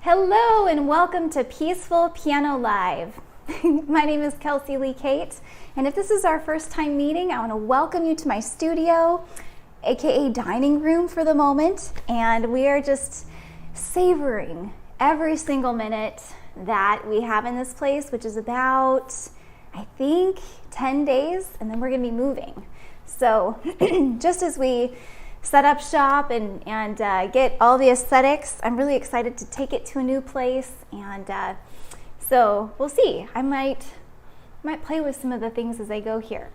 Hello and welcome to Peaceful Piano Live. My name is Kelsey Cate, and if this is our first time meeting, I want to welcome you to my studio, aka dining room for the moment, and we are just savoring every single minute that we have in this place, which is about, I think, 10 days, and then we're going to be moving. So just as we set up shop and get all the aesthetics, I'm really excited to take it to a new place, and so we'll see. I might play with some of the things as I go here.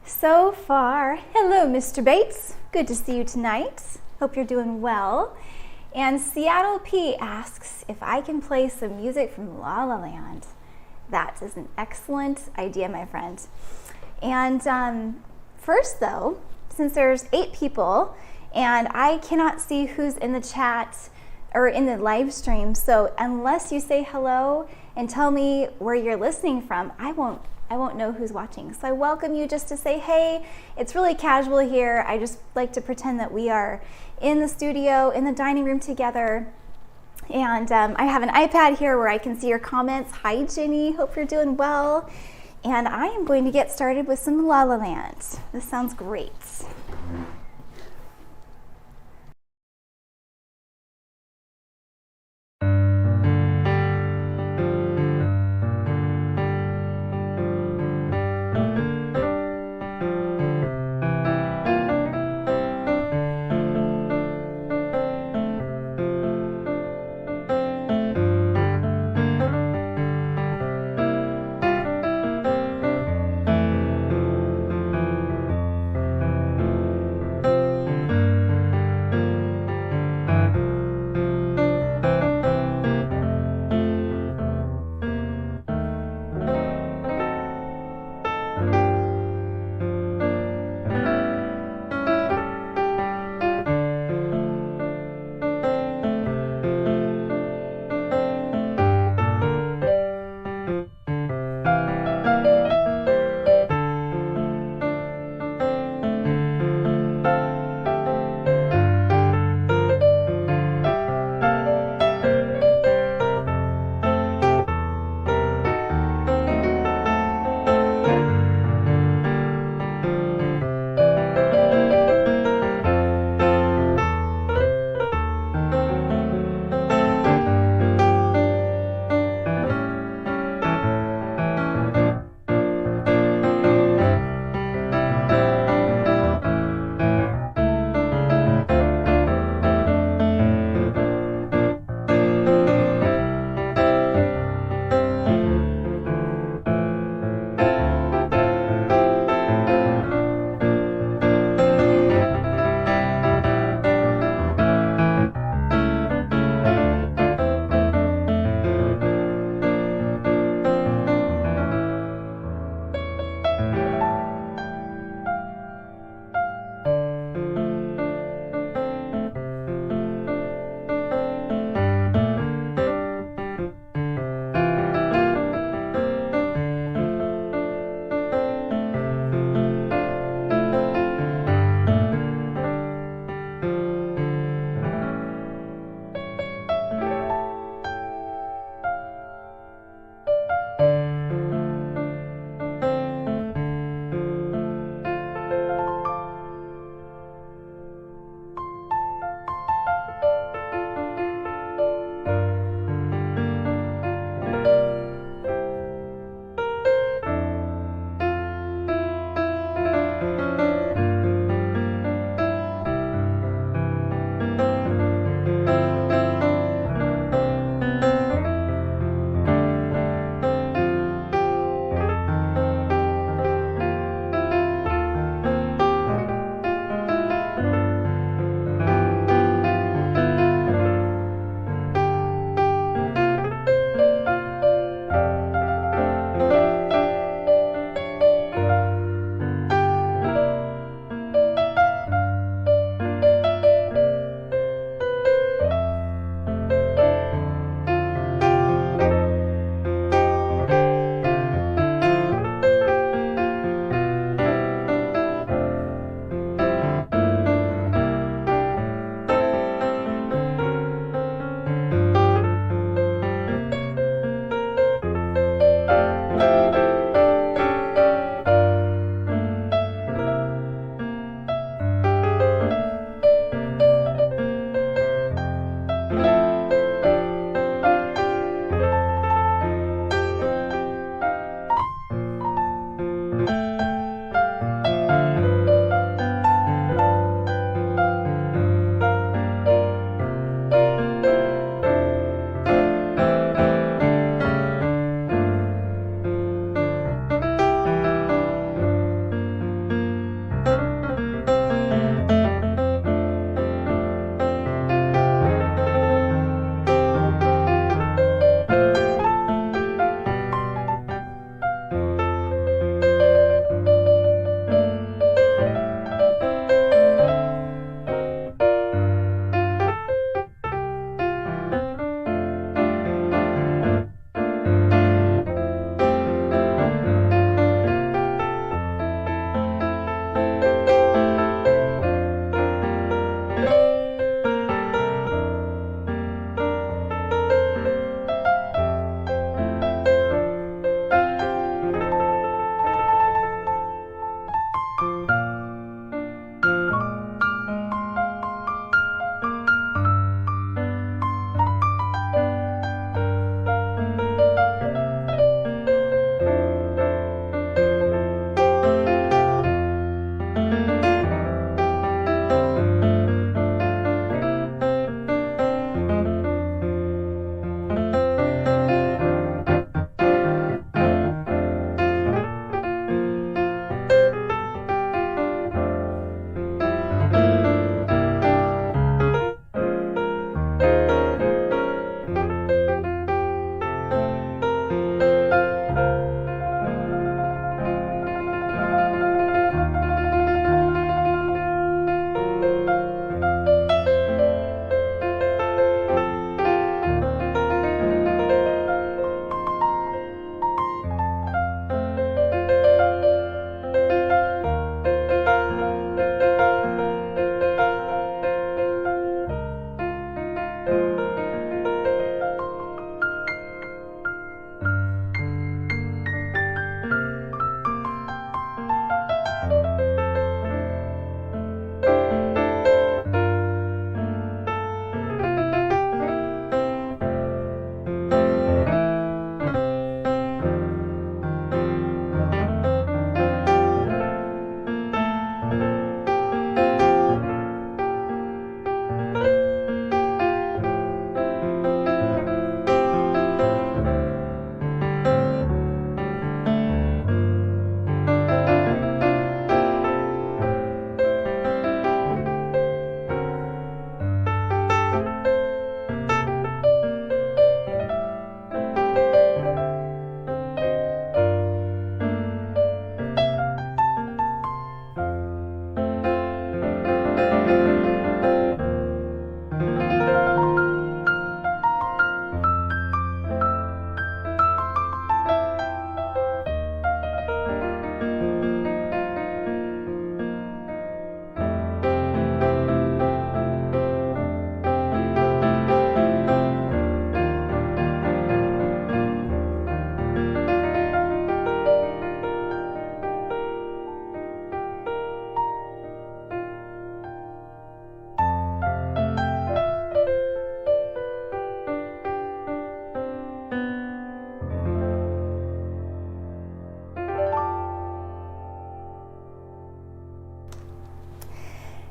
So far, hello Mr. Bates, good to see you tonight. Hope you're doing well. And Seattle P asks if I can play some music from La La Land. That is an excellent idea, my friend. And first though, since there's 8 people and I cannot see who's in the chat or in the live stream, so unless you say hello and tell me where you're listening from, I won't know who's watching. So I welcome you just to say, hey, it's really casual here. I just like to pretend that we are in the studio, in the dining room together. And I have an iPad here where I can see your comments. Hi, Jenny, hope you're doing well. And I am going to get started with some La La Land. This sounds great.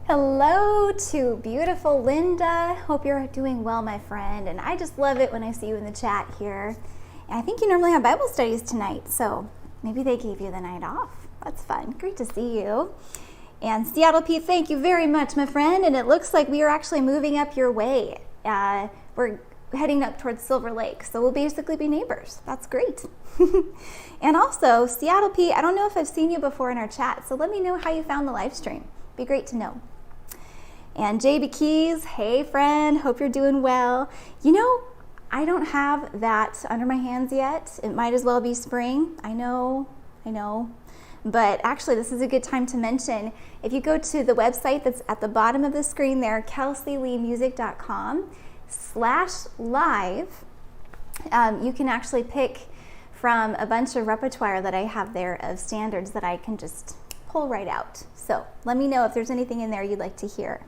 Hello to beautiful Linda. Hope you're doing well, my friend. And I just love it when I see you in the chat here. And I think you normally have Bible studies tonight, so maybe they gave you the night off. That's fun. Great to see you. And Seattle P, thank you very much, my friend. And it looks like we are actually moving up your way. We're heading up towards Silver Lake, so we'll basically be neighbors. That's great. And also, Seattle P, I don't know if I've seen you before in our chat, so let me know how you found the live stream. Be great to know. And JB Keys, hey friend, hope you're doing well. You know, I don't have that under my hands yet. It might as well be spring. I know. But actually, this is a good time to mention, if you go to the website that's at the bottom of the screen there, kelseyleemusic.com/live, you can actually pick from a bunch of repertoire that I have there of standards that I can just pull right out. So let me know if there's anything in there you'd like to hear.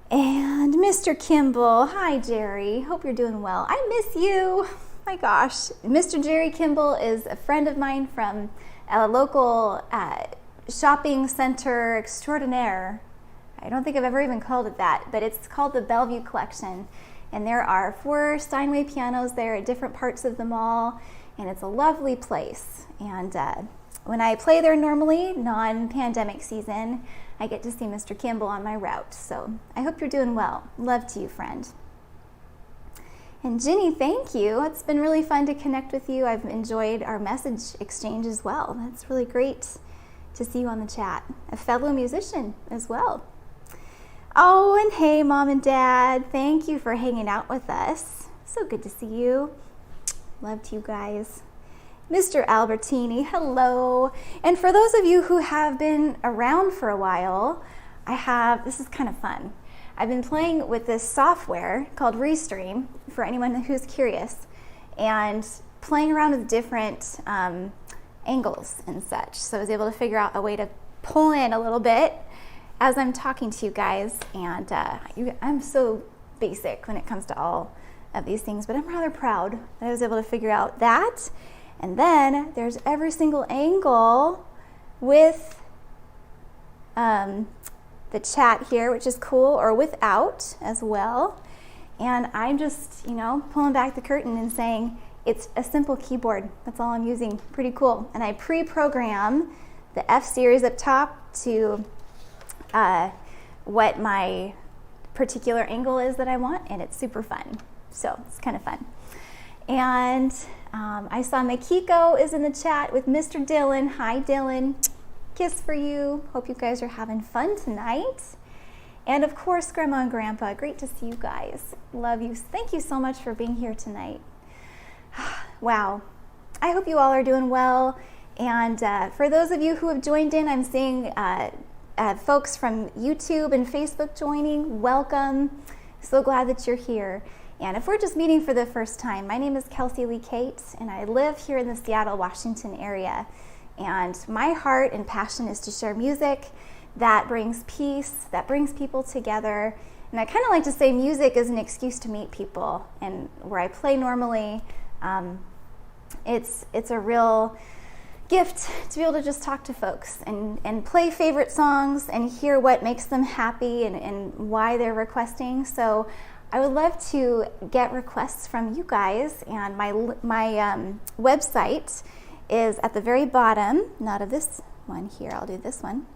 And Mr. Kimball, hi Jerry, hope you're doing well. I miss you, my gosh. Mr. Jerry Kimball is a friend of mine from a local shopping center extraordinaire. I don't think I've ever even called it that, but it's called the Bellevue Collection. And there are 4 Steinway pianos there at different parts of the mall, and it's a lovely place. And when I play there normally, non-pandemic season, I get to see Mr. Kimball on my route. So I hope you're doing well. Love to you, friend. And Ginny, thank you. It's been really fun to connect with you. I've enjoyed our message exchange as well. That's really great to see you on the chat. A fellow musician as well. Oh, and hey, Mom and Dad. Thank you for hanging out with us. So good to see you. Love to you guys. Mr. Albertini, hello. And for those of you who have been around for a while, this is kind of fun. I've been playing with this software called Restream, for anyone who's curious, and playing around with different angles and such. So I was able to figure out a way to pull in a little bit as I'm talking to you guys. And I'm so basic when it comes to all of these things, but I'm rather proud that I was able to figure out that. And then there's every single angle with the chat here, which is cool, or without as well. And I'm just, pulling back the curtain and saying it's a simple keyboard. That's all I'm using. Pretty cool. And I pre-program the F series up top to what my particular angle is that I want, and it's super fun. So it's kind of fun. And I saw Makiko is in the chat with Mr. Dylan. Hi, Dylan. Kiss for you. Hope you guys are having fun tonight. And of course, Grandma and Grandpa, great to see you guys. Love you. Thank you so much for being here tonight. Wow. I hope you all are doing well. And for those of you who have joined in, I'm seeing folks from YouTube and Facebook joining. Welcome. So glad that you're here. And if we're just meeting for the first time, my name is Kelsey Lee Cate, and I live here in the Seattle, Washington area. And my heart and passion is to share music that brings peace, that brings people together. And I kind of like to say music is an excuse to meet people. And where I play normally, it's a real gift to be able to just talk to folks and play favorite songs and hear what makes them happy and why they're requesting. So I would love to get requests from you guys, and my website is at the very bottom, not of this one here, I'll do this one,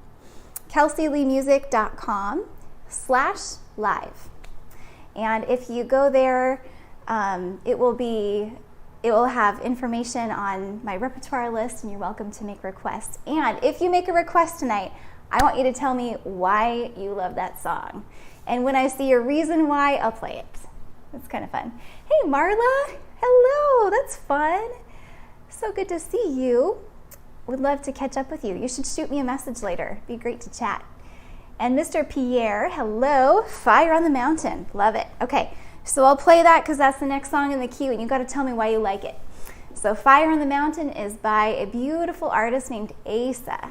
kelseyleemusic.com/live. And if you go there, it will have information on my repertoire list, and you're welcome to make requests. And if you make a request tonight, I want you to tell me why you love that song. And when I see a reason why, I'll play it. It's kind of fun. Hey, Marla. Hello. That's fun. So good to see you. Would love to catch up with you. You should shoot me a message later. Be great to chat. And Mr. Pierre, hello. Fire on the Mountain. Love it. Okay, so I'll play that because that's the next song in the queue, and you got to tell me why you like it. So Fire on the Mountain is by a beautiful artist named Asa.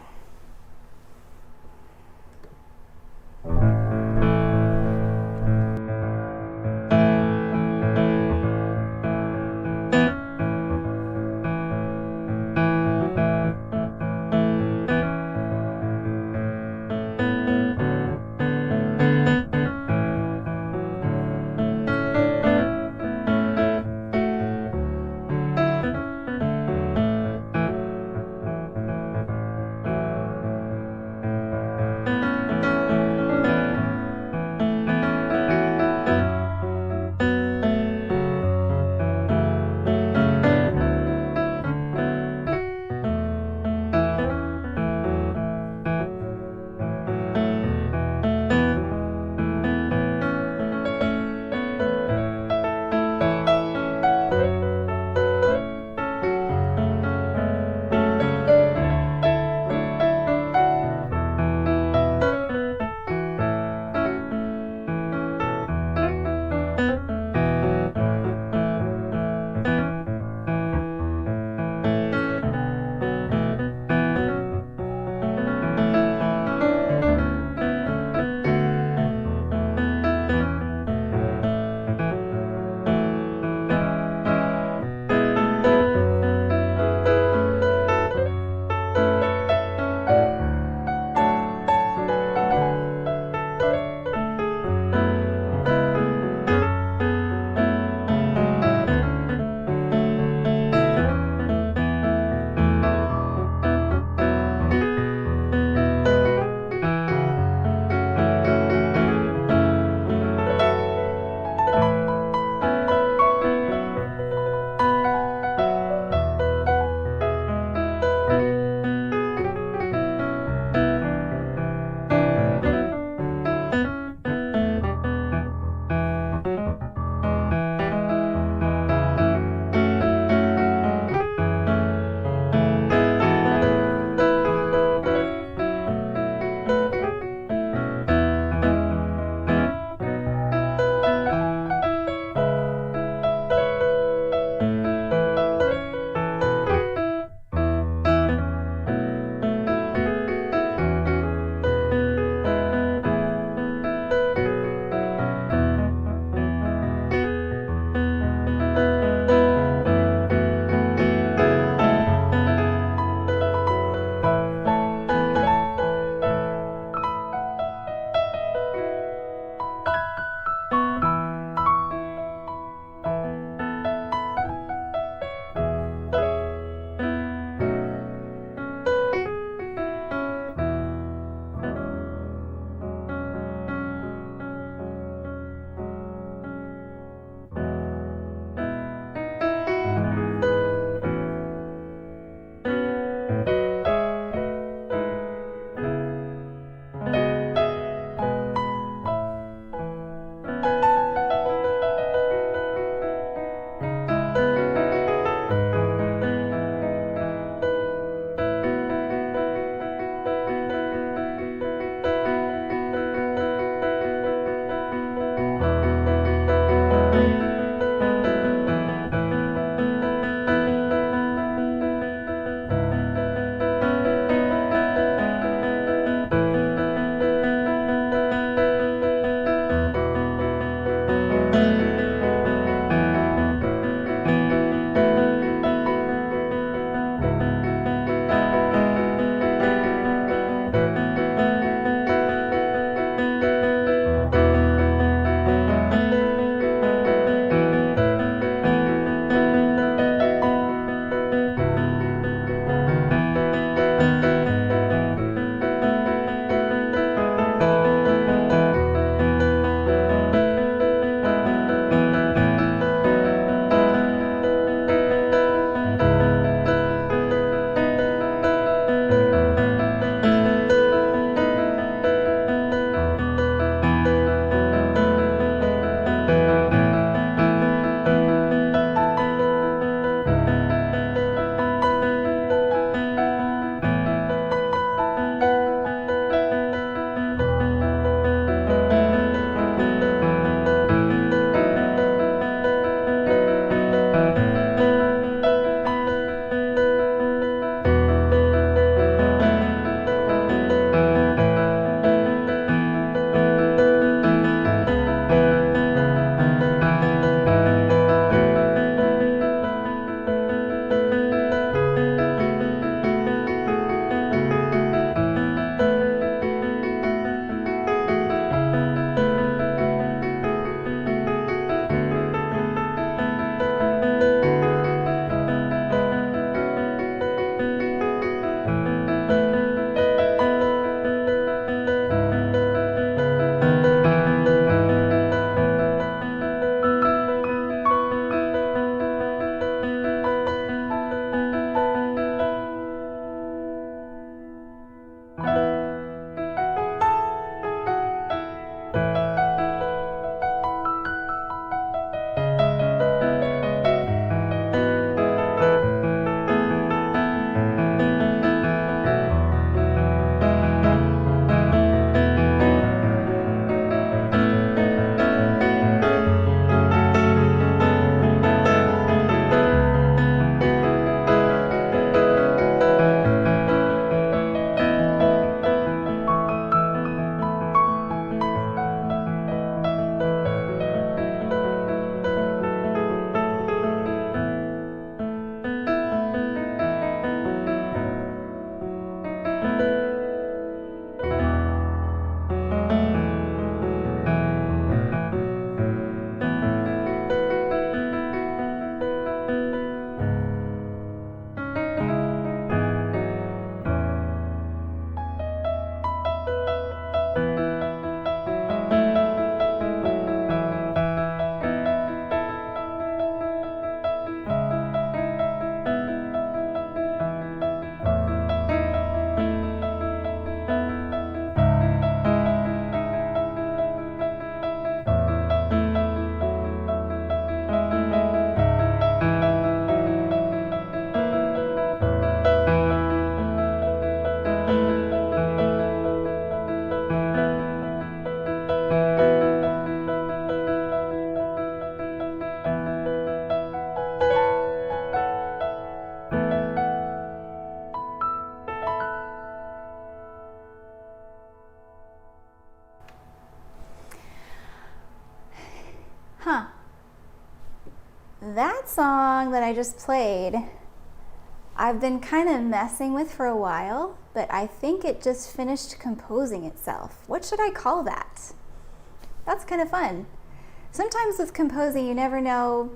That song that I just played, I've been kind of messing with for a while, but I think it just finished composing itself. What should I call that? That's kind of fun. Sometimes with composing, you never know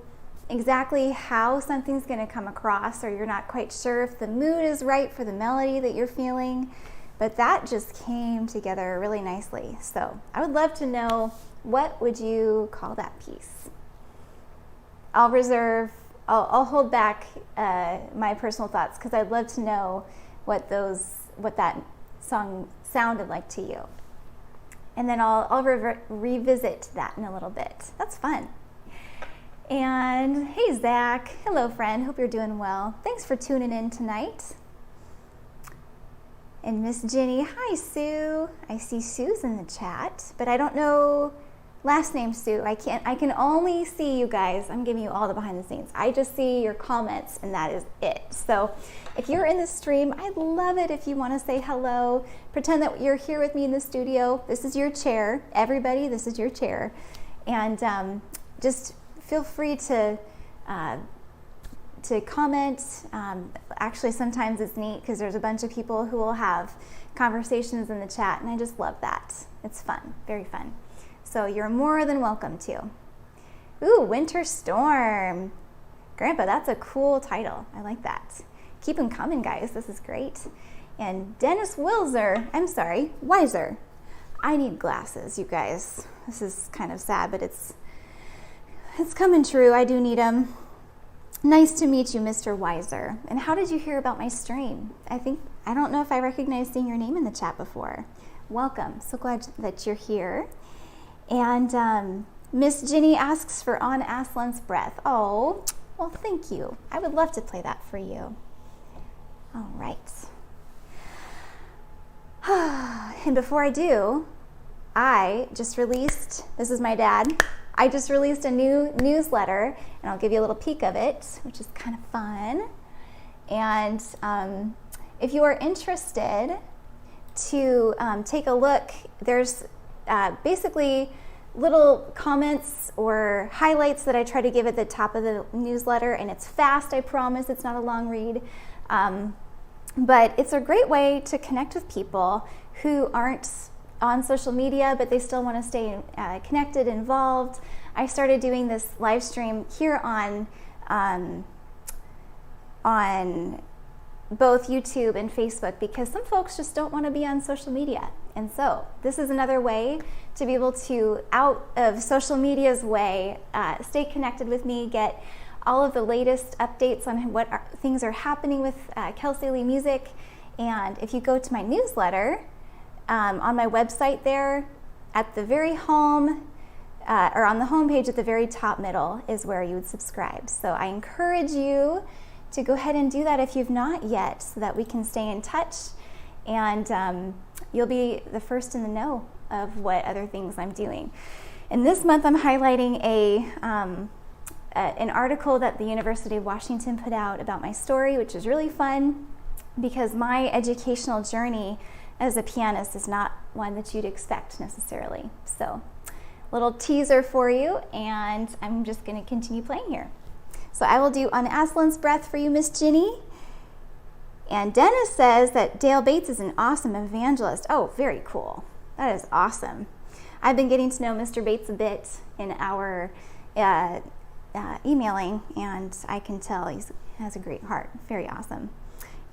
exactly how something's going to come across, or you're not quite sure if the mood is right for the melody that you're feeling, but that just came together really nicely. So I would love to know, what would you call that piece? I'll hold back my personal thoughts, because I'd love to know what that song sounded like to you. And then I'll revisit that in a little bit. That's fun. And hey, Zach. Hello, friend. Hope you're doing well. Thanks for tuning in tonight. And Miss Ginny. Hi, Sue. I see Sue's in the chat, but I don't know last name Sue. I can only see you guys. I'm giving you all the behind the scenes. I just see your comments, and that is it. So if you're in the stream, I'd love it if you want to say hello. Pretend that you're here with me in the studio. This is your chair. Everybody, this is your chair. And just feel free to comment. Actually, sometimes it's neat because there's a bunch of people who will have conversations in the chat, and I just love that. It's fun, very fun. So you're more than welcome to. Ooh, Winter Storm. Grandpa, that's a cool title. I like that. Keep them coming, guys. This is great. And Dennis Wiser. I need glasses, you guys. This is kind of sad, but it's coming true. I do need them. Nice to meet you, Mr. Weiser. And how did you hear about my stream? I don't know if I recognized seeing your name in the chat before. Welcome. So glad that you're here. And Miss Ginny asks for On Aslan's Breath. Oh, well, thank you. I would love to play that for you. All right. And before I do, I just released, this is my dad, I just released a new newsletter, and I'll give you a little peek of it, which is kind of fun. And if you are interested to take a look, there's basically little comments or highlights that I try to give at the top of the newsletter, and it's fast, I promise. It's not a long read. But it's a great way to connect with people who aren't on social media, but they still want to stay connected, involved. I started doing this live stream here on both YouTube and Facebook, because some folks just don't want to be on social media. And so this is another way to be able to, out of social media's way, stay connected with me, get all of the latest updates on what things are happening with Kelsey Lee Music. And if you go to my newsletter, on my website there, at the very home, or on the home page at the very top middle is where you would subscribe. So I encourage you to go ahead and do that if you've not yet, so that we can stay in touch, and you'll be the first in the know of what other things I'm doing. And this month I'm highlighting an article that the University of Washington put out about my story, which is really fun, because my educational journey as a pianist is not one that you'd expect necessarily. So, little teaser for you, and I'm just going to continue playing here. So I will do On Aslan's Breath for you, Miss Ginny. And Dennis says that Dale Bates is an awesome evangelist. Oh, very cool. That is awesome. I've been getting to know Mr. Bates a bit in our emailing, and I can tell he has a great heart. Very awesome.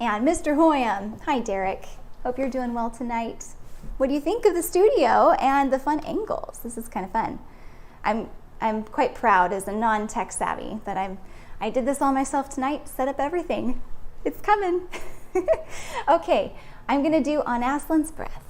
And Mr. Hoyam. Hi, Derek. Hope you're doing well tonight. What do you think of the studio and the fun angles? This is kind of fun. I'm quite proud as a non-tech savvy that I did this all myself tonight, set up everything. It's coming. Okay, I'm gonna do On Aslan's Breath.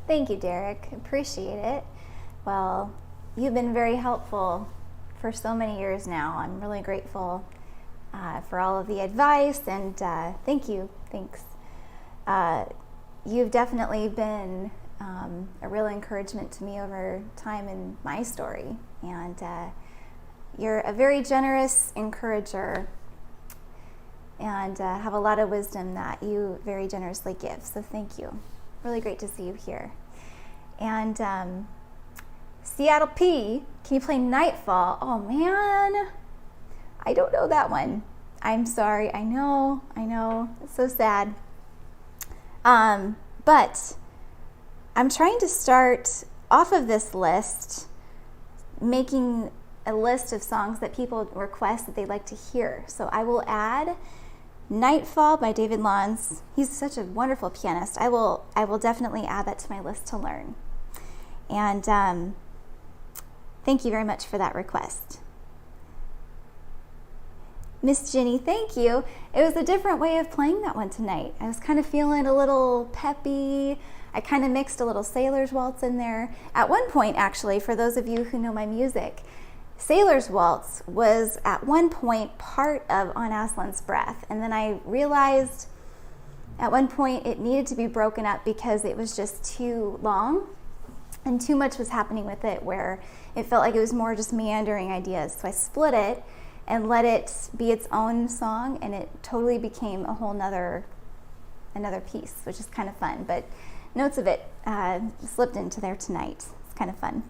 Thank you, Derek. Appreciate it. Well, you've been very helpful for so many years now. I'm really grateful for all of the advice, and thank you. Thanks. You've definitely been a real encouragement to me over time in my story, and you're a very generous encourager and have a lot of wisdom that you very generously give, so thank you. Really great to see you here. And Seattle P, can you play Nightfall? Oh man, I don't know that one. I'm sorry, I know, it's so sad. But I'm trying to start off of this list, making a list of songs that people request that they'd like to hear. So I will add Nightfall by David Lawns. He's such a wonderful pianist. I will definitely add that to my list to learn. And thank you very much for that request. Miss Ginny, thank you. It was a different way of playing that one tonight. I was kind of feeling a little peppy. I kind of mixed a little Sailor's Waltz in there. At one point, actually, for those of you who know my music, Sailor's Waltz was at one point part of On Aslan's Breath. And then I realized at one point it needed to be broken up because it was just too long and too much was happening with it where it felt like it was more just meandering ideas. So I split it and let it be its own song, and it totally became a whole another piece, which is kind of fun. But notes of it slipped into there tonight. It's kind of fun.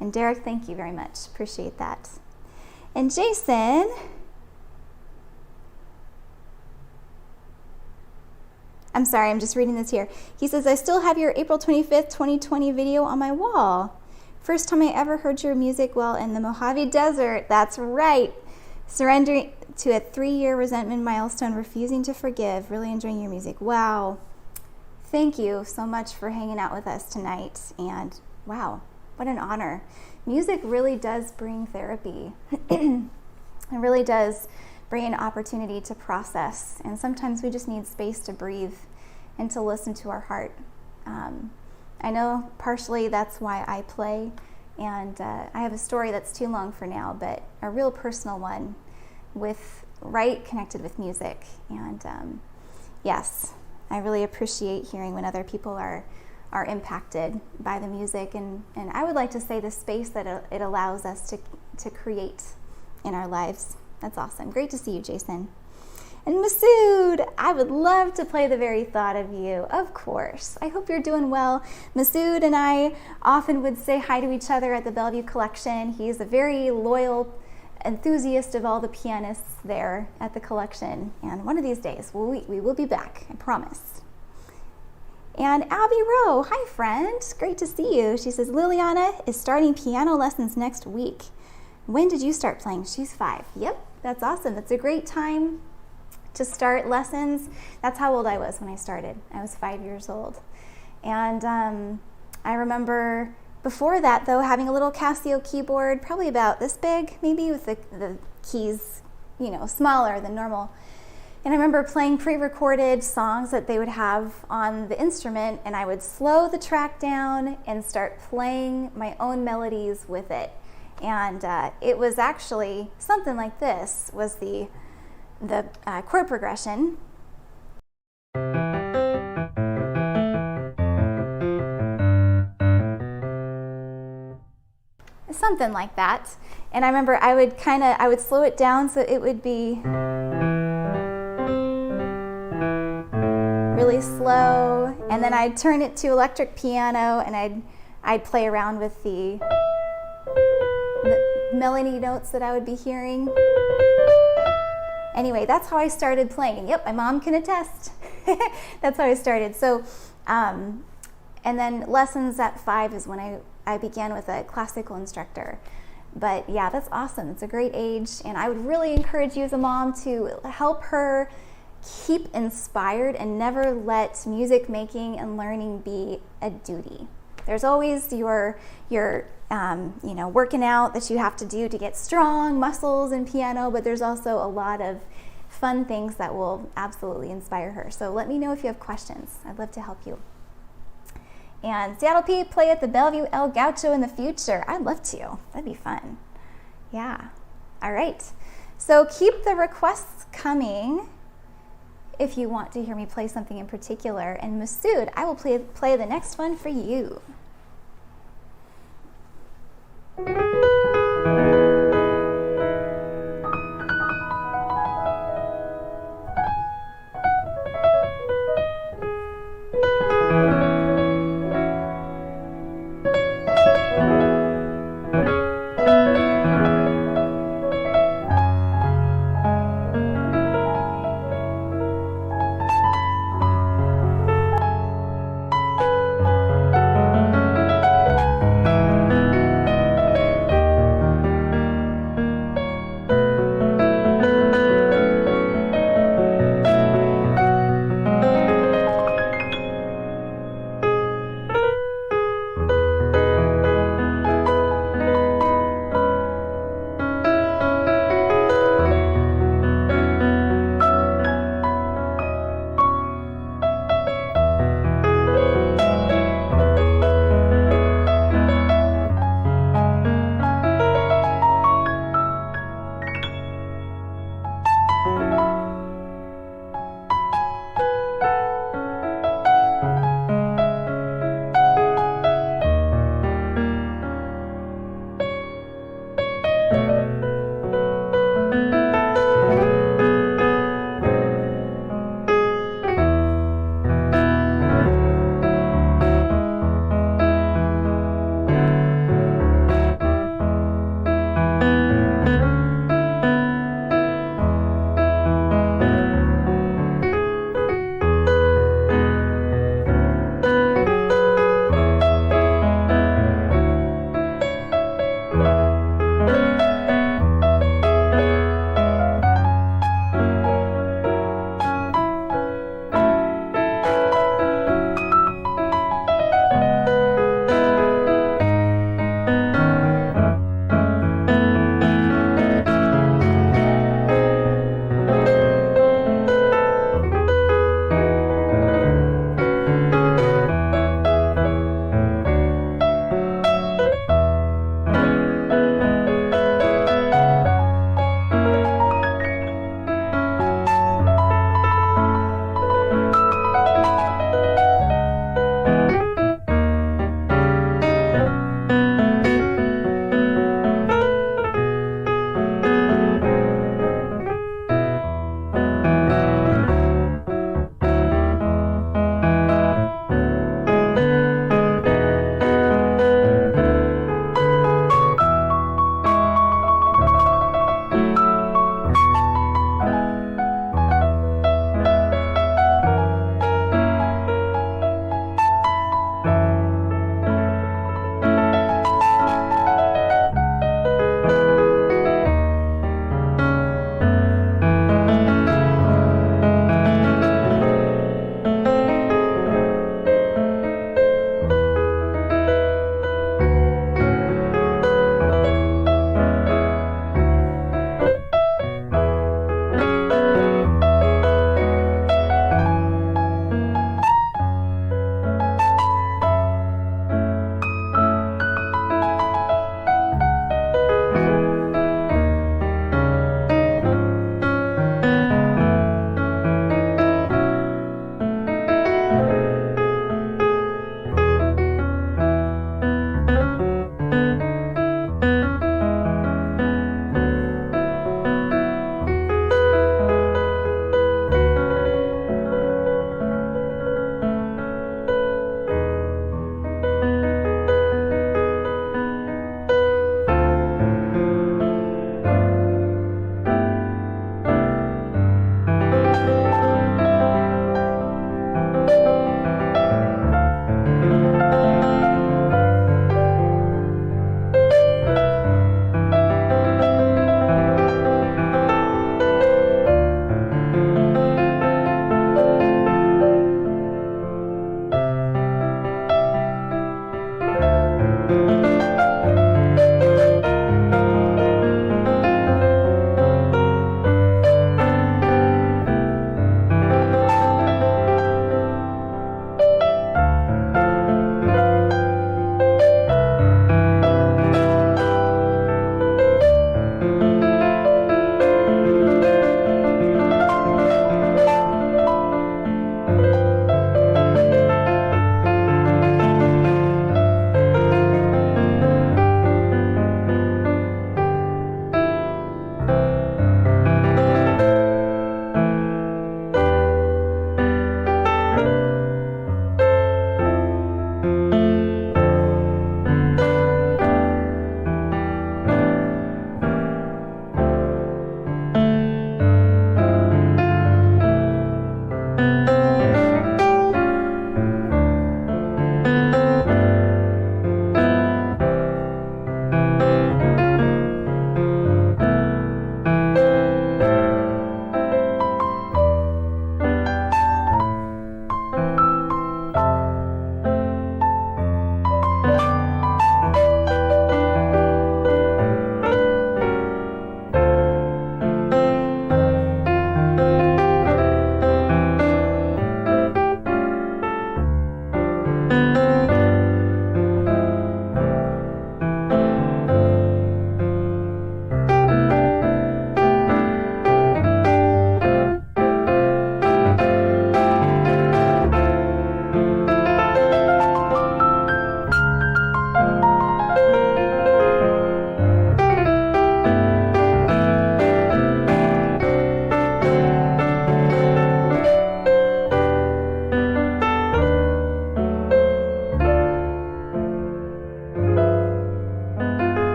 And Derek, thank you very much. Appreciate that. And Jason, I'm sorry, I'm just reading this here. He says, I still have your April 25th, 2020 video on my wall. First time I ever heard your music while in the Mojave Desert. That's right. Surrendering to a 3-year resentment milestone, refusing to forgive, really enjoying your music. Wow. Thank you so much for hanging out with us tonight. And wow, what an honor. Music really does bring therapy. It really does bring an opportunity to process. And sometimes we just need space to breathe and to listen to our heart. I know partially that's why I play. And I have a story that's too long for now, but a real personal one connected with music. And yes, I really appreciate hearing when other people are impacted by the music. And I would like to say the space that it allows us to create in our lives. That's awesome. Great to see you, Jason. And Masood, I would love to play The Very Thought of You, of course. I hope you're doing well. Masood and I often would say hi to each other at the Bellevue Collection. He's a very loyal enthusiast of all the pianists there at the collection. And one of these days, we will be back, I promise. And Abby Rowe, hi friend, great to see you. She says, Liliana is starting piano lessons next week. When did you start playing? She's 5. Yep, that's awesome. That's a great time to start lessons. That's how old I was when I started. I was 5 years old. And I remember before that, though, having a little Casio keyboard, probably about this big, maybe, with the keys, smaller than normal. And I remember playing pre-recorded songs that they would have on the instrument, and I would slow the track down and start playing my own melodies with it. And it was actually something like this, was the chord progression. Something like that. And I remember I would slow it down so it would be really slow, and then I'd turn it to electric piano, and I'd play around with the melody notes that I would be hearing. Anyway, that's how I started playing. Yep, my mom can attest. That's how I started. So, and then lessons at 5 is when I began with a classical instructor. But yeah, that's awesome. It's a great age, and I would really encourage you as a mom to help her keep inspired and never let music making and learning be a duty. There's always your working out that you have to do to get strong muscles in piano, but there's also a lot of fun things that will absolutely inspire her. So let me know if you have questions. I'd love to help you. And Seattle P, play at the Bellevue El Gaucho in the future. I'd love to. That'd be fun. Yeah. All right. So keep the requests coming if you want to hear me play something in particular. And Masood, I will play the next one for you.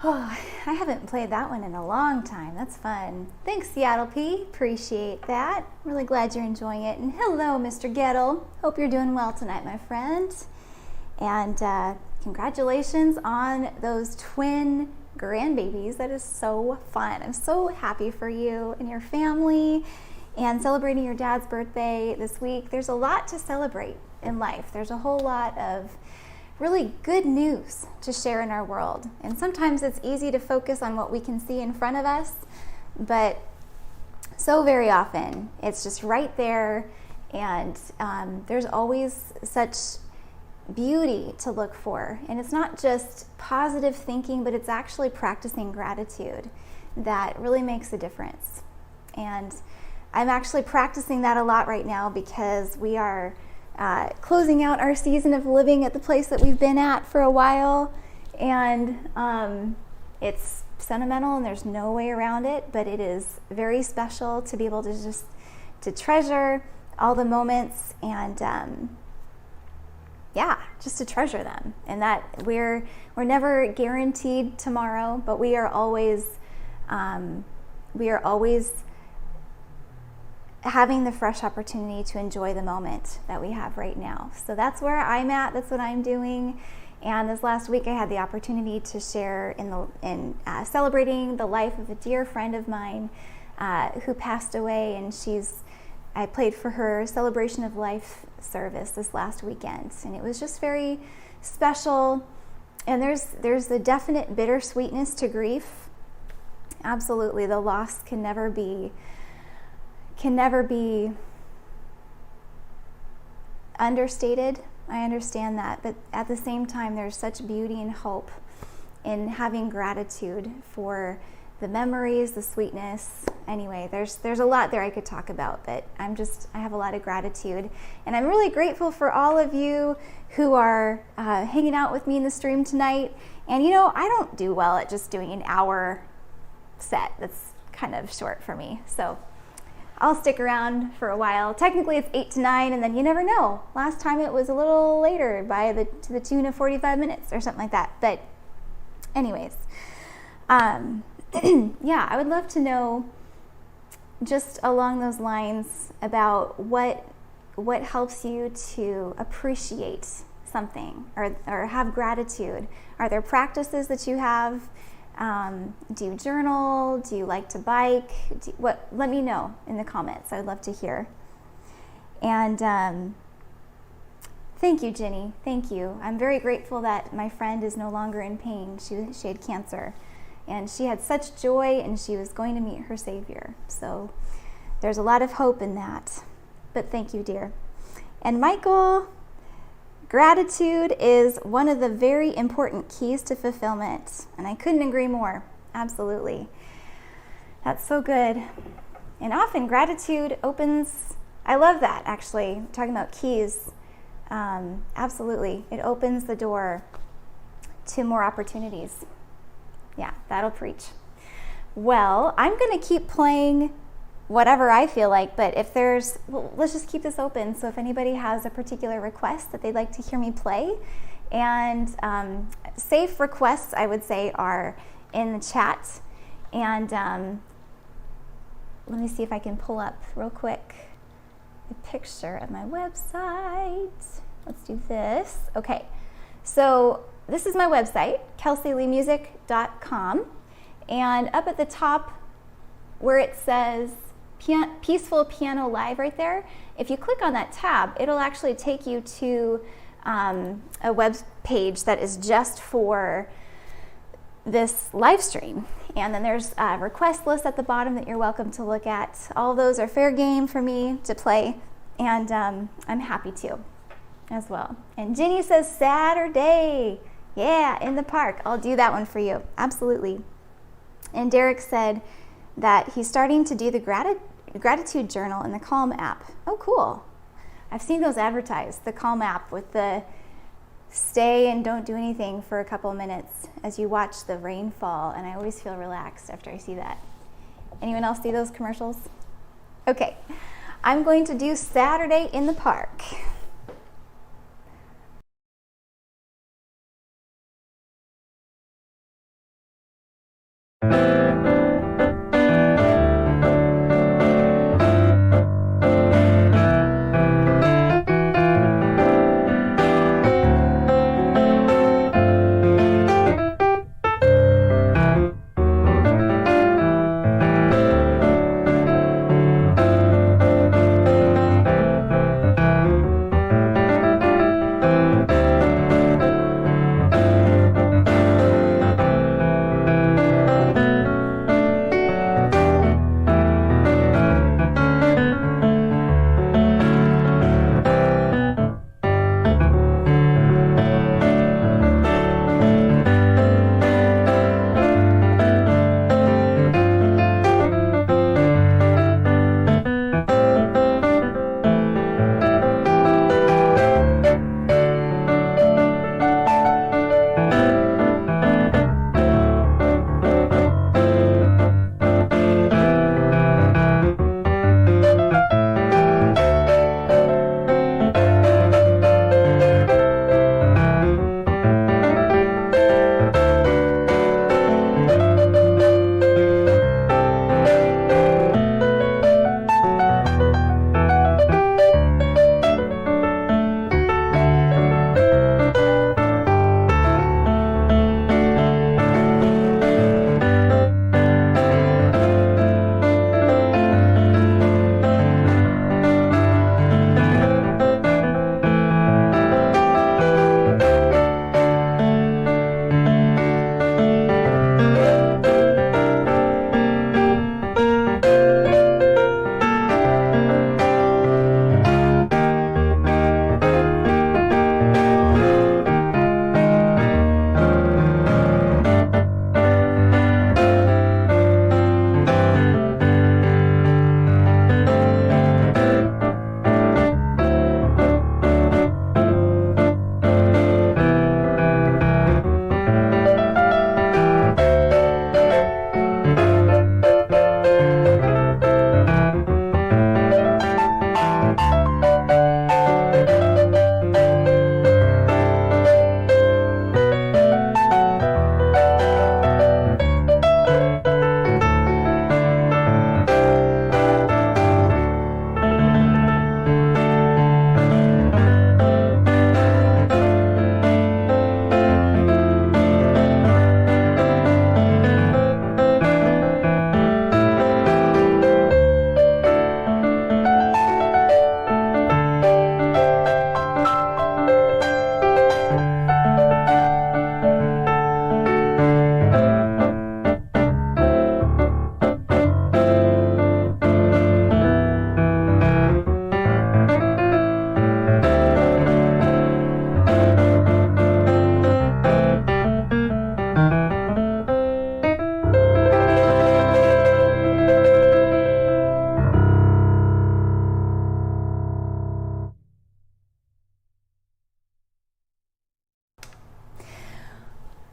Oh, I haven't played that one in a long time. That's fun. Thanks, Seattle P. Appreciate that. Really glad you're enjoying it. And hello, Mr. Gettle. Hope you're doing well tonight, my friend. And congratulations on those twin grandbabies. That is so fun. I'm so happy for you and your family and celebrating your dad's birthday this week. There's a lot to celebrate in life. There's a whole lot of really good news to share in our world. And sometimes it's easy to focus on what we can see in front of us, but so very often it's just right there, and there's always such beauty to look for. And it's not just positive thinking, but it's actually practicing gratitude that really makes a difference. And I'm actually practicing that a lot right now because we are closing out our season of living at the place that we've been at for a while, and it's sentimental and there's no way around it, but it is very special to be able to just to treasure all the moments, and just to treasure them. And that we're never guaranteed tomorrow, but we are always having the fresh opportunity to enjoy the moment that we have right now. So that's where I'm at. That's what I'm doing. And this last week, I had the opportunity to share in celebrating the life of a dear friend of mine who passed away, and I played for her celebration of life service this last weekend, and it was just very special. And there's a definite bittersweetness to grief. Absolutely, the loss can never be understated. I understand that, but at the same time, there's such beauty and hope in having gratitude for the memories, the sweetness. Anyway, there's a lot there I could talk about, but I have a lot of gratitude, and I'm really grateful for all of you who are hanging out with me in the stream tonight. And I don't do well at just doing an hour set. That's kind of short for me, so I'll stick around for a while. Technically it's 8 to 9, and then you never know. Last time it was a little later to the tune of 45 minutes or something like that. But anyways, I would love to know, just along those lines, about what helps you to appreciate something or have gratitude. Are there practices that you have? Do you journal? Do you like to bike? Let me know in the comments. I'd love to hear. And thank you, Jenny. Thank you. I'm very grateful that my friend is no longer in pain. She had cancer, and she had such joy, and she was going to meet her Savior. So there's a lot of hope in that. But thank you, dear. And Michael, gratitude is one of the very important keys to fulfillment, and I couldn't agree more. Absolutely. That's so good. And often gratitude opens, I love that actually, talking about keys. Absolutely. It opens the door to more opportunities. Yeah, that'll preach. Well, I'm going to keep playing whatever I feel like, but let's just keep this open. So if anybody has a particular request that they'd like to hear me play, and safe requests, I would say, are in the chat. And let me see if I can pull up real quick a picture of my website. Let's do this. Okay, so this is my website, kelseyleemusic.com, and up at the top where it says Peaceful Piano Live right there, if you click on that tab, it'll actually take you to a web page that is just for this live stream. And then there's a request list at the bottom that you're welcome to look at. All of those are fair game for me to play, and I'm happy to as well. And Ginny says Saturday. Yeah, in the park. I'll do that one for you. Absolutely. And Derek said that he's starting to do the gratitude journal in the Calm app. Oh, cool. I've seen those advertised, the Calm app with the stay and don't do anything for a couple minutes as you watch the rain fall, and I always feel relaxed after I see that. Anyone else see those commercials? Okay, I'm going to do Saturday in the Park.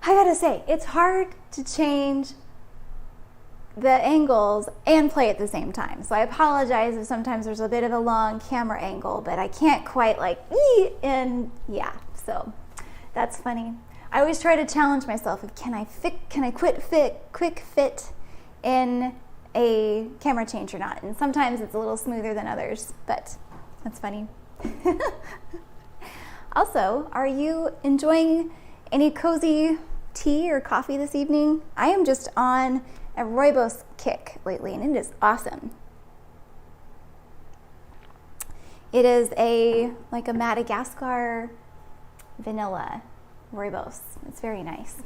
I gotta say, it's hard to change the angles and play at the same time. So I apologize if sometimes there's a bit of a long camera angle, but I can't quite like, and yeah, so that's funny. I always try to challenge myself of can I quick fit in a camera change or not? And sometimes it's a little smoother than others, but that's funny. Also, are you enjoying any cozy tea or coffee this evening? I am just on a rooibos kick lately, and it is awesome. It is like a Madagascar vanilla rooibos. It's very nice.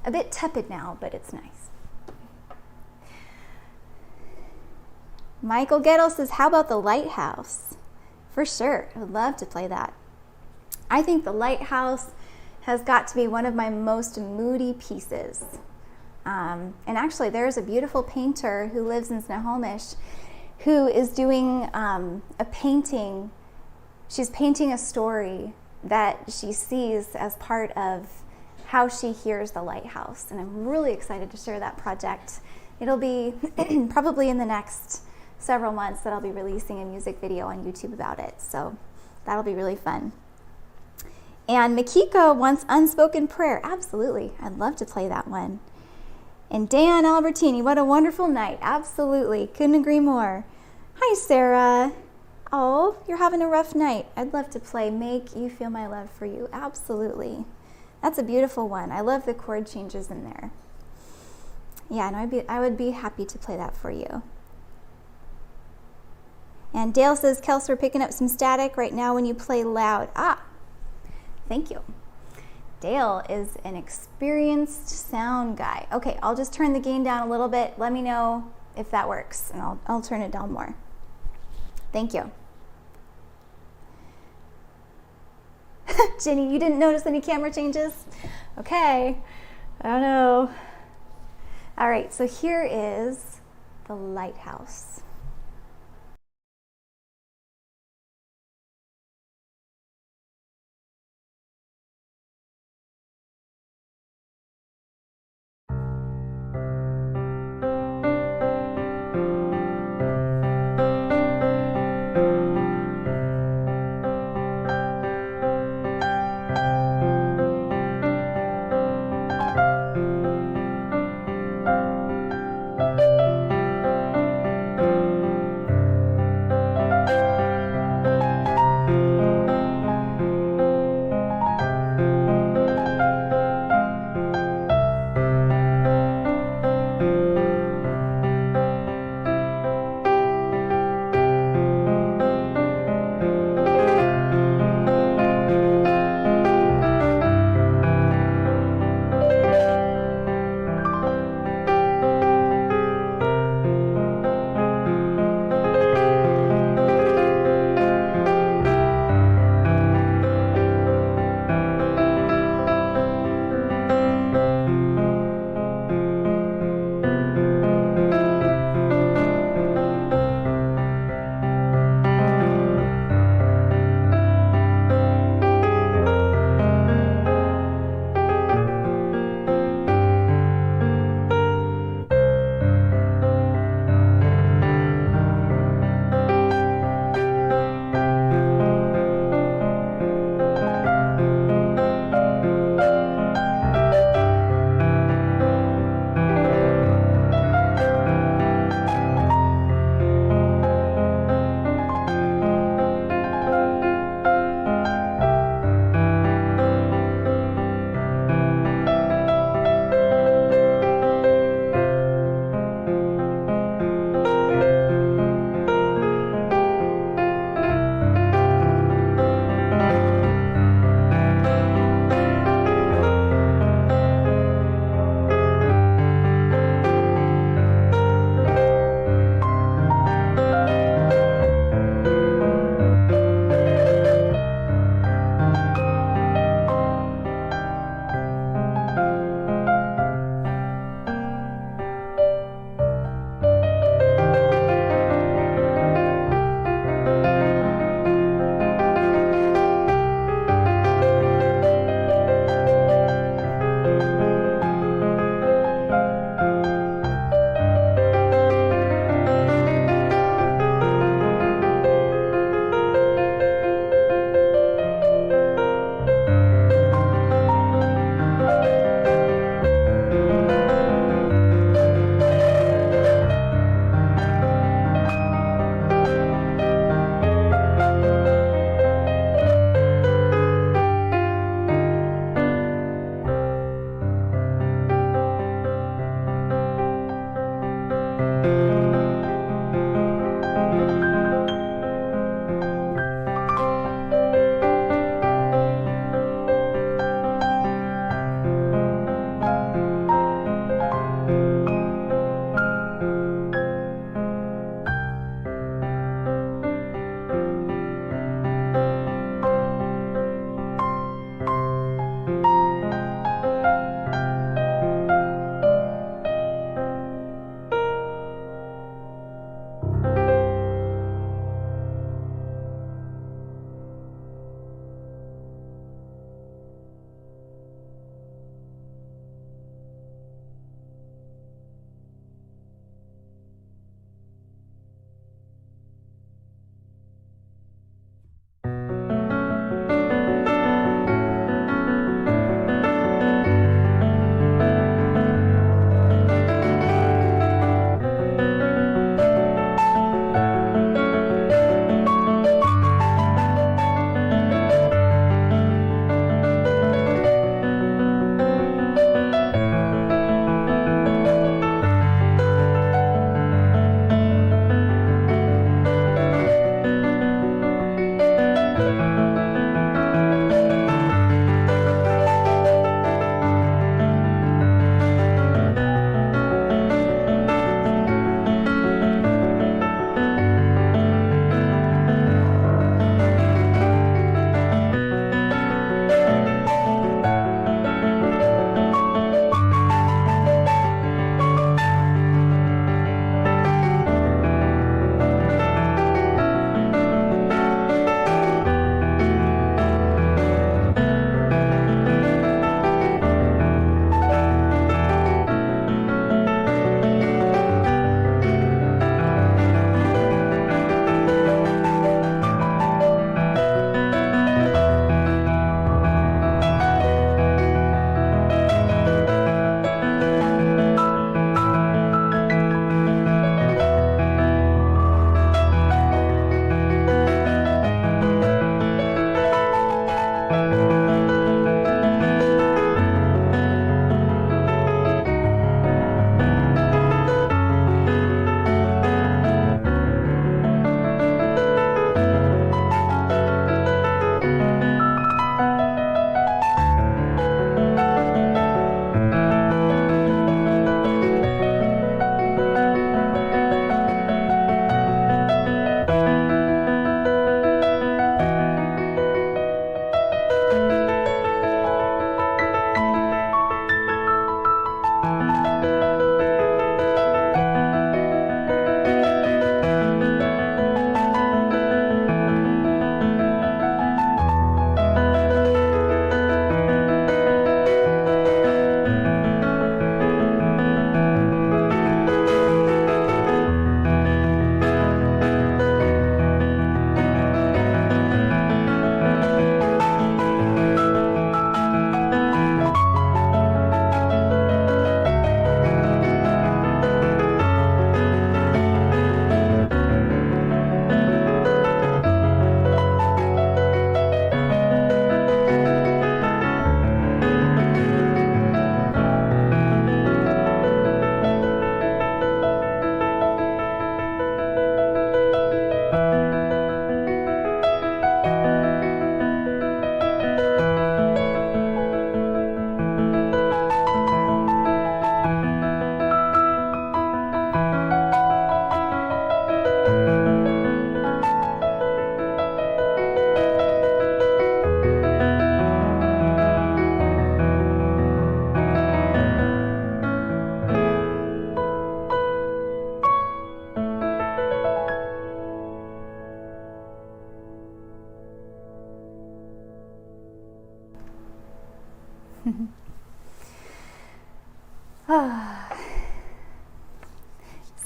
A bit tepid now, but it's nice. Michael Gettle says, how about the Lighthouse? For sure, I would love to play that. I think the Lighthouse has got to be one of my most moody pieces. And actually, there's a beautiful painter who lives in Snohomish who is doing a painting. She's painting a story that she sees as part of how she hears the lighthouse. And I'm really excited to share that project. It'll be probably in the next several months that I'll be releasing a music video on YouTube about it. So that'll be really fun. And Makiko wants Unspoken Prayer. Absolutely. I'd love to play that one. And Dan Albertini, what a wonderful night. Absolutely, couldn't agree more. Hi, Sarah. Oh, you're having a rough night. I'd love to play Make You Feel My Love for You. Absolutely. That's a beautiful one. I love the chord changes in there. Yeah, no, I would be happy to play that for you. And Dale says, Kelsey, we're picking up some static right now when you play loud. Ah, thank you. Dale is an experienced sound guy. Okay, I'll just turn the gain down a little bit. Let me know if that works, and I'll turn it down more. Thank you. Ginny, you didn't notice any camera changes? Okay, I don't know. All right, so here is The Lighthouse.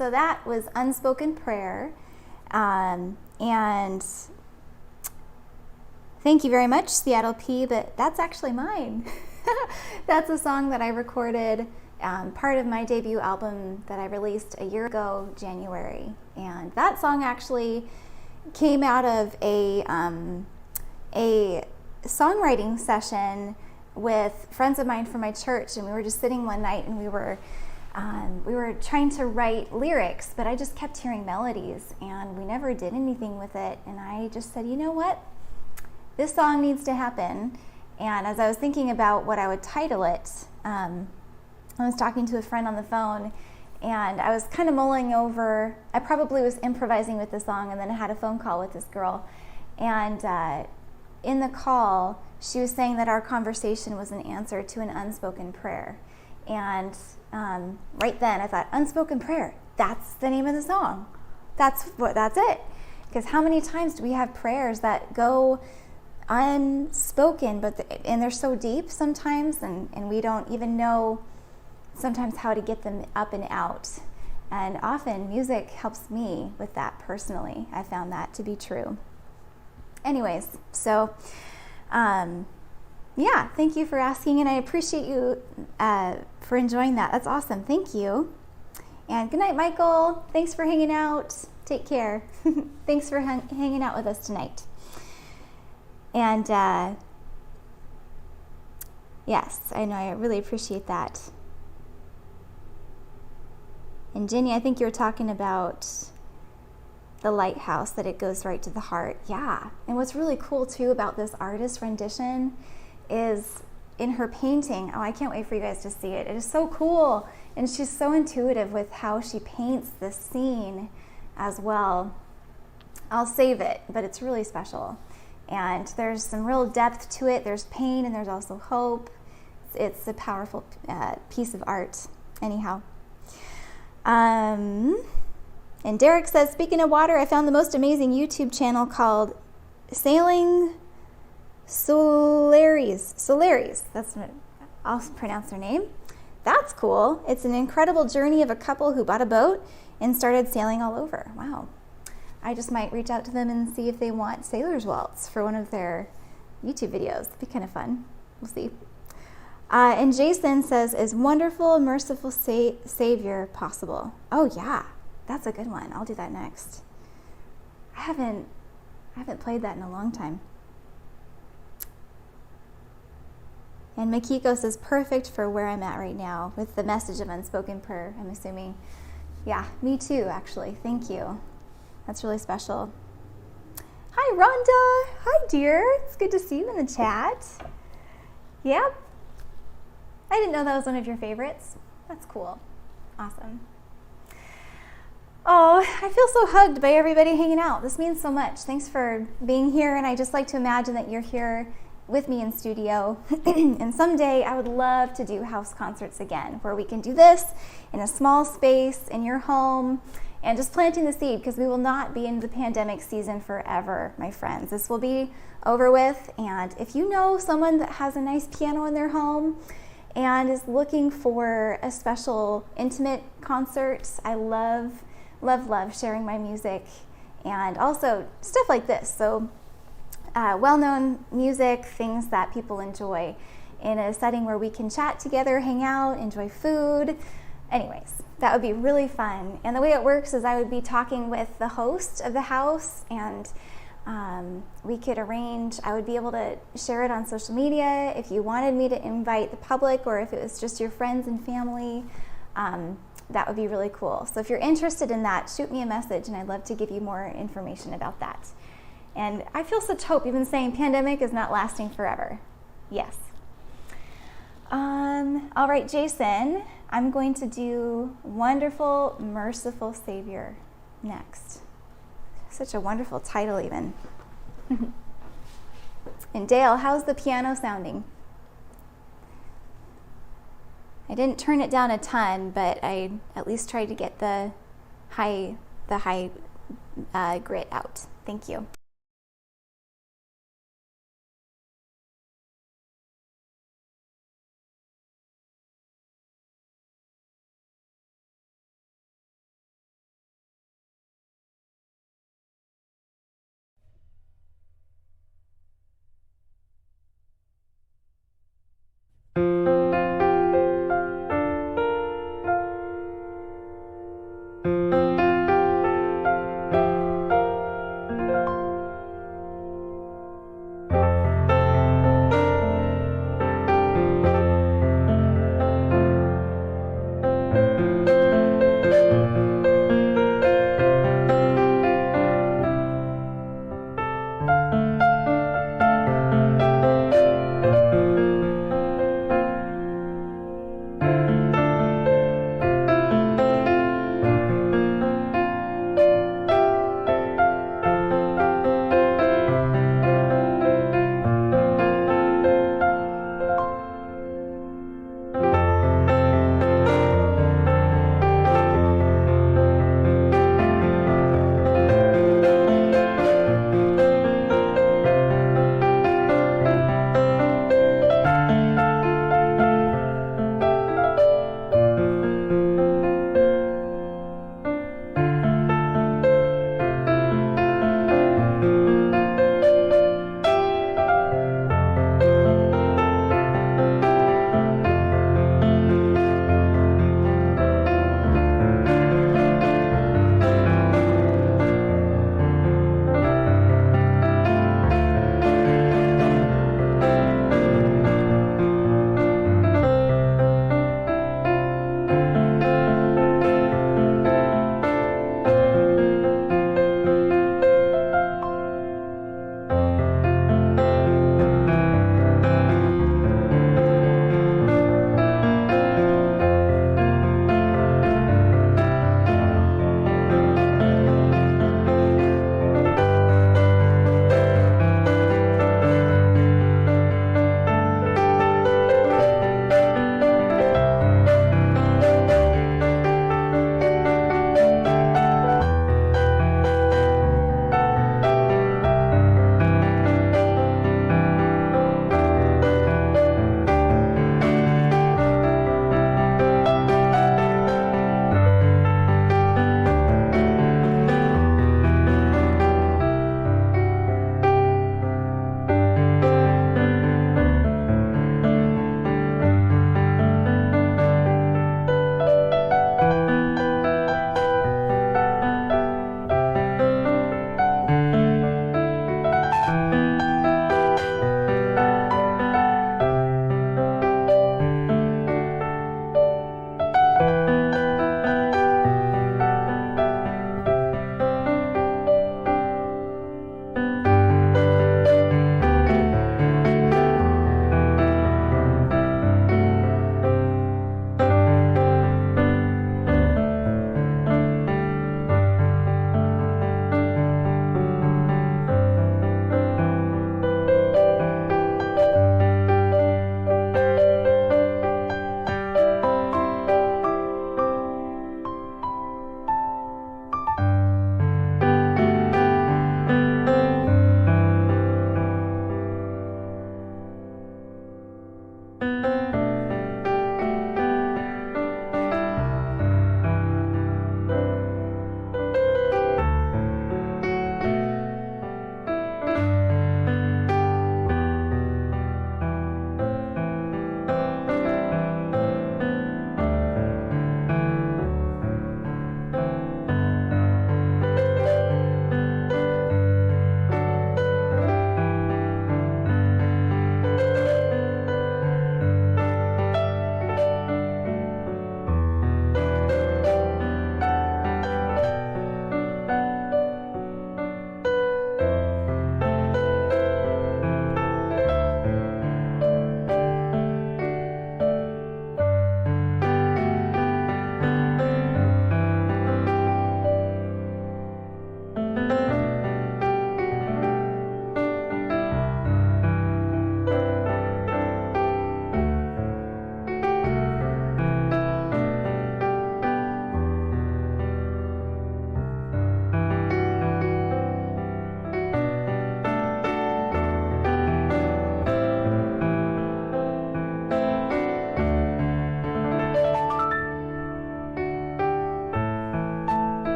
so that was Unspoken Prayer. And thank you very much, Seattle P, but that's actually mine. That's a song that I recorded, part of my debut album that I released a year ago, January. And that song actually came out of a songwriting session with friends of mine from my church, and we were just sitting one night and we were trying to write lyrics, but I just kept hearing melodies and we never did anything with it. And I just said, you know what? This song needs to happen. And as I was thinking about what I would title it, I was talking to a friend on the phone, and I was kind of mulling over, I probably was improvising with the song, and then I had a phone call with this girl. And in the call, she was saying that our conversation was an answer to an unspoken prayer. And right then I thought, unspoken prayer, that's the name of the song. That's it. Because how many times do we have prayers that go unspoken, and they're so deep sometimes, and we don't even know sometimes how to get them up and out. And often music helps me with that personally. I found that to be true. Anyways, so yeah, thank you for asking, and I appreciate you for enjoying that. That's awesome. Thank you. And good night, Michael. Thanks for hanging out. Take care. Thanks for hanging out with us tonight. And yes, I know, I really appreciate that. And Jenny, I think you were talking about the lighthouse, that it goes right to the heart. Yeah. And what's really cool too about this artist rendition is in her painting. Oh, I can't wait for you guys to see it. It is so cool. And she's so intuitive with how she paints this scene as well. I'll save it, but it's really special. And there's some real depth to it. There's pain and there's also hope. It's a powerful piece of art. Anyhow. And Derek says, speaking of water, I found the most amazing YouTube channel called Sailing Solaris. That's what I'll pronounce their name. That's cool. It's an incredible journey of a couple who bought a boat and started sailing all over. Wow. I just might reach out to them and see if they want Sailor's Waltz for one of their YouTube videos. It'd be kind of fun. We'll see. And Jason says, is wonderful, merciful Savior possible? Oh yeah, that's a good one. I'll do that next. I haven't played that in a long time. And Makiko says, perfect for where I'm at right now with the message of unspoken prayer, I'm assuming. Yeah, me too, actually. Thank you. That's really special. Hi, Rhonda. Hi, dear. It's good to see you in the chat. Yep. I didn't know that was one of your favorites. That's cool. Awesome. Oh, I feel so hugged by everybody hanging out. This means so much. Thanks for being here, and I just like to imagine that you're here with me in studio. And someday I would love to do house concerts again, where we can do this in a small space in your home, and just planting the seed, because we will not be in the pandemic season forever, my friends. This will be over with, and if you know someone that has a nice piano in their home and is looking for a special intimate concert, I love sharing my music, and also stuff like this. So well-known music, things that people enjoy in a setting where we can chat together, hang out, enjoy food. Anyways, that would be really fun. And the way it works is I would be talking with the host of the house, and we could arrange, I would be able to share it on social media if you wanted me to invite the public, or if it was just your friends and family. That would be really cool. So if you're interested in that, shoot me a message, and I'd love to give you more information about that. And I feel such hope. You've been saying pandemic is not lasting forever. Yes. All right, Jason, I'm going to do Wonderful, Merciful Savior next. Such a wonderful title even. And Dale, how's the piano sounding? I didn't turn it down a ton, but I at least tried to get the high grit out. Thank you.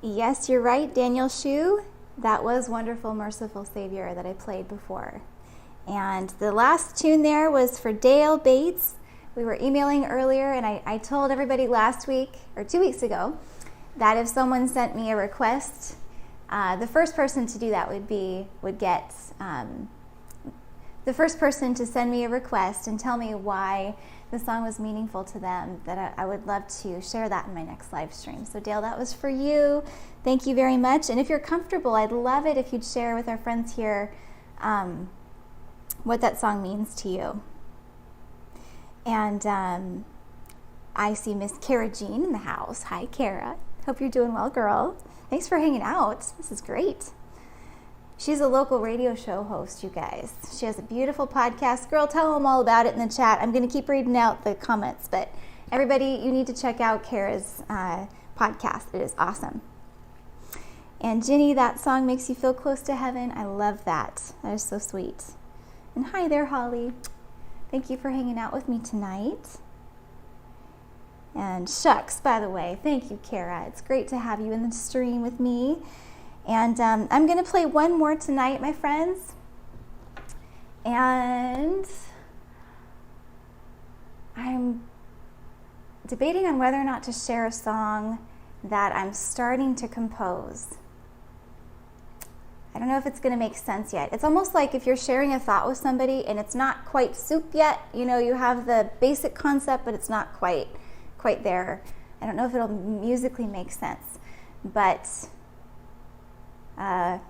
Yes, you're right, Daniel Shu. That was Wonderful, Merciful Savior that I played before. And the last tune there was for Dale Bates. We were emailing earlier, and I told everybody last week, or 2 weeks ago, that if someone sent me a request, the first person to do that would get the first person to send me a request and tell me why the song was meaningful to them, that I would love to share that in my next live stream. So Dale, that was for you. Thank you very much. And if you're comfortable, I'd love it if you'd share with our friends here what that song means to you. And I see Miss Kara Jean in the house. Hi, Kara. Hope you're doing well, girl. Thanks for hanging out. This is great. She's a local radio show host, you guys. She has a beautiful podcast. Girl, tell them all about it in the chat. I'm going to keep reading out the comments, but everybody, you need to check out Kara's podcast. It is awesome. And Ginny, that song makes you feel close to heaven. I love that. That is so sweet. And hi there, Holly. Thank you for hanging out with me tonight. And shucks, by the way, thank you, Kara. It's great to have you in the stream with me. And I'm going to play one more tonight, my friends. And I'm debating on whether or not to share a song that I'm starting to compose. I don't know if it's going to make sense yet. It's almost like if you're sharing a thought with somebody and it's not quite soup yet. You know, you have the basic concept, but it's not quite there. I don't know if it'll musically make sense, but I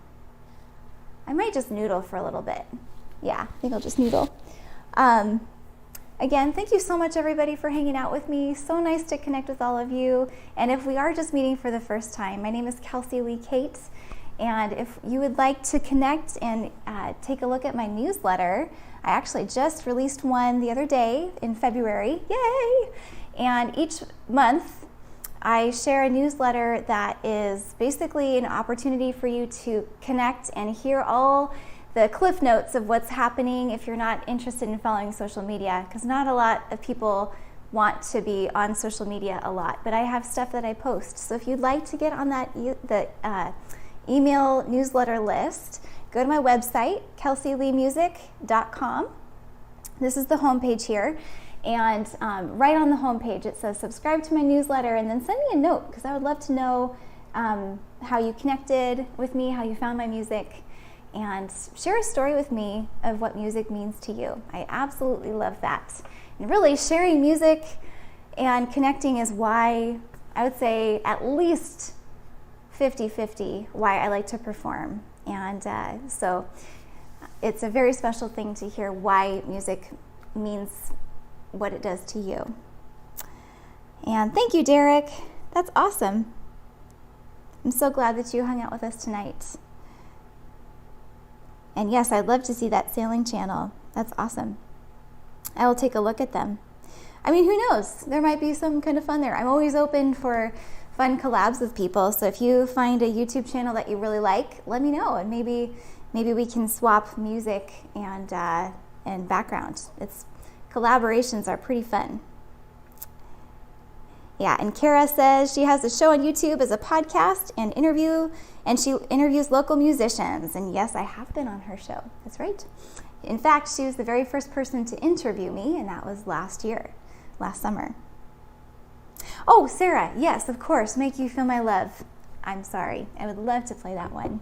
might just noodle for a little bit. Yeah, I think I'll just noodle. Again, thank you so much, everybody, for hanging out with me. So nice to connect with all of you. And if we are just meeting for the first time, my name is Kelsey Lee Cate. And if you would like to connect and take a look at my newsletter, I actually just released one the other day in February. Yay! And each month, I share a newsletter that is basically an opportunity for you to connect and hear all the cliff notes of what's happening if you're not interested in following social media, because not a lot of people want to be on social media a lot, but I have stuff that I post. So if you'd like to get on that email newsletter list, go to my website, kelseyleemusic.com. This is the homepage here. And right on the homepage, it says subscribe to my newsletter, and then send me a note, because I would love to know how you connected with me, how you found my music, and share a story with me of what music means to you. I absolutely love that. And really, sharing music and connecting is why I would say at least 50-50 why I like to perform. And so it's a very special thing to hear why music means what it does to you. And thank you, Derek. That's awesome. I'm so glad that you hung out with us tonight. And yes, I'd love to see that sailing channel. That's awesome. I will take a look at them. I mean, who knows? There might be some kind of fun there. I'm always open for fun collabs with people. So if you find a YouTube channel that you really like, let me know, and maybe we can swap music and background. Collaborations are pretty fun. Yeah, and Kara says she has a show on YouTube as a podcast and she interviews local musicians. And yes, I have been on her show. That's right. In fact, she was the very first person to interview me, and that was last summer. Oh, Sarah, yes, of course, Make You Feel My Love. I'm sorry. I would love to play that one.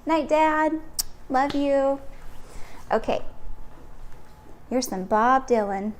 Night, Dad. Love you. Okay. Here's some Bob Dylan.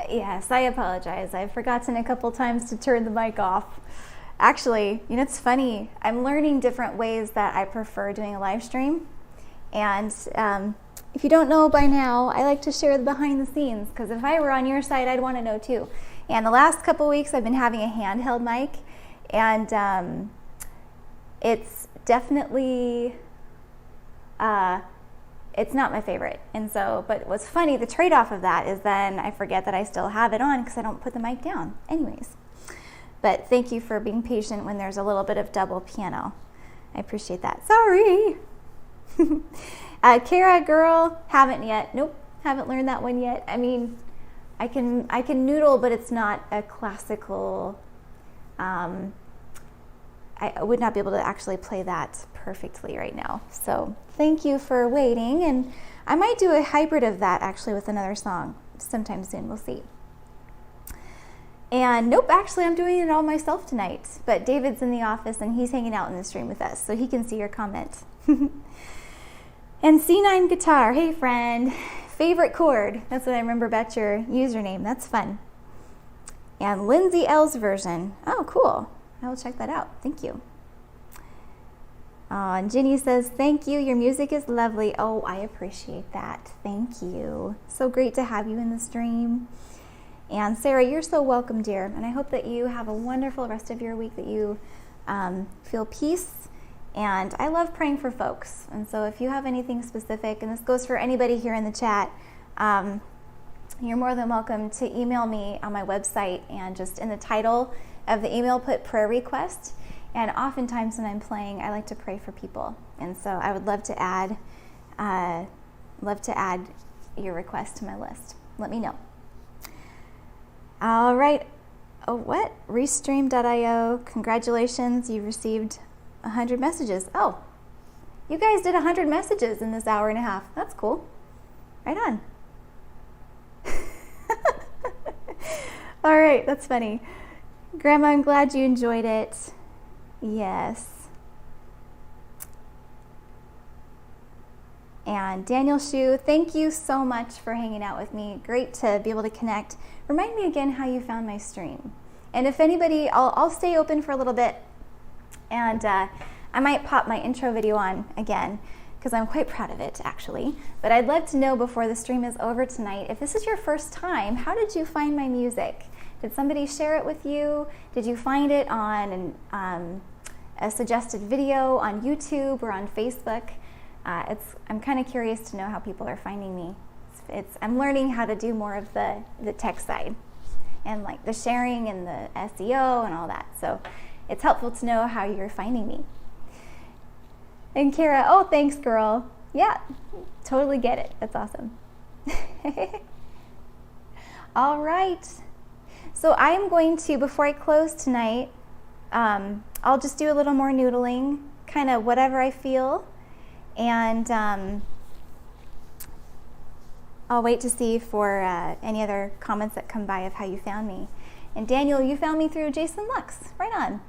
Yes, I apologize. I've forgotten a couple times to turn the mic off. Actually, it's funny. I'm learning different ways that I prefer doing a live stream. And if you don't know by now, I like to share the behind the scenes, because if I were on your side, I'd want to know too. And the last couple weeks, I've been having a handheld mic, and it's definitely it's not my favorite. And so, but what's funny, the trade-off of that is then I forget that I still have it on because I don't put the mic down. Anyways, but thank you for being patient when there's a little bit of double piano. I appreciate that. Sorry. Kara, girl, haven't yet. Nope, haven't learned that one yet. I mean, I can noodle, but it's not a classical. I would not be able to actually play that perfectly right now. So thank you for waiting, and I might do a hybrid of that actually with another song sometime soon. We'll see. And nope, actually I'm doing it all myself tonight, but David's in the office and he's hanging out in the stream with us, so he can see your comment. And C9 Guitar, hey friend, favorite chord. That's what I remember about your username. That's fun. And Lindsay L's version. Oh, cool. I will check that out. Thank you. And Ginny says, thank you. Your music is lovely. Oh, I appreciate that. Thank you. So great to have you in the stream. And Sarah, you're so welcome, dear. And I hope that you have a wonderful rest of your week, that you feel peace. And I love praying for folks. And so if you have anything specific, and this goes for anybody here in the chat, you're more than welcome to email me on my website, and just in the title of the email put prayer request. And oftentimes when I'm playing, I like to pray for people, and so I would love to add your request to my list. Let me know. All right. Oh, what? Restream.io. Congratulations, you've received 100 messages. Oh, you guys did 100 messages in this hour and a half. That's cool. Right on. All right, that's funny. Grandma, I'm glad you enjoyed it. Yes. And Daniel Shu, thank you so much for hanging out with me. Great to be able to connect. Remind me again how you found my stream. And if anybody, I'll stay open for a little bit, and I might pop my intro video on again, because I'm quite proud of it, actually. But I'd love to know before the stream is over tonight, if this is your first time, how did you find my music? Did somebody share it with you? Did you find it on a suggested video on YouTube or on Facebook? I'm kind of curious to know how people are finding me. I'm learning how to do more of the tech side, and like the sharing and the SEO and all that. So it's helpful to know how you're finding me. And Kara, oh, thanks, girl. Yeah, totally get it. That's awesome. All right. So I am going to, before I close tonight, I'll just do a little more noodling, kind of whatever I feel. And I'll wait to see for any other comments that come by of how you found me. And Daniel, you found me through Jason Lux. Right on.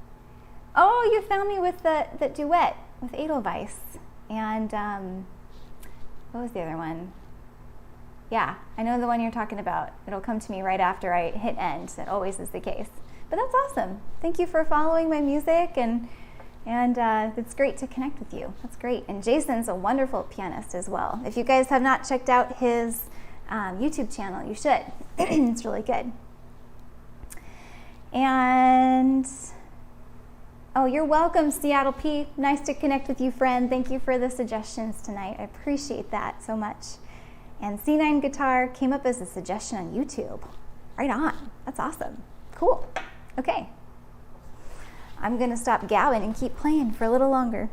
Oh, you found me with the duet with Edelweiss. And what was the other one? Yeah, I know the one you're talking about. It'll come to me right after I hit end. That always is the case. But that's awesome. Thank you for following my music, and it's great to connect with you. That's great. And Jason's a wonderful pianist as well. If you guys have not checked out his YouTube channel, you should. It's really good. And oh, you're welcome, Seattle P. Nice to connect with you, friend. Thank you for the suggestions tonight. I appreciate that so much. And C9 Guitar came up as a suggestion on YouTube. Right on. That's awesome. Cool. Okay. I'm going to stop gabbing and keep playing for a little longer.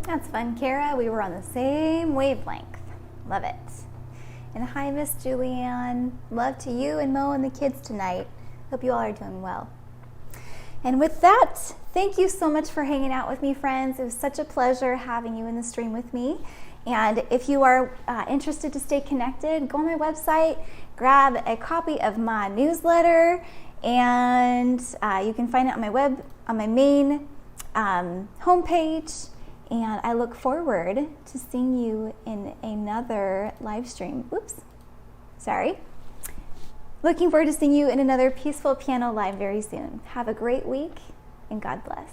That's fun, Kara. We were on the same wavelength. Love it. And hi, Miss Julianne. Love to you and Mo and the kids tonight. Hope you all are doing well. And with that, thank you so much for hanging out with me, friends. It was such a pleasure having you in the stream with me. And if you are interested to stay connected, go on my website, grab a copy of my newsletter, and you can find it on my main homepage. And I look forward to seeing you in another live stream. Oops, sorry. Looking forward to seeing you in another Peaceful Piano Live very soon. Have a great week, and God bless.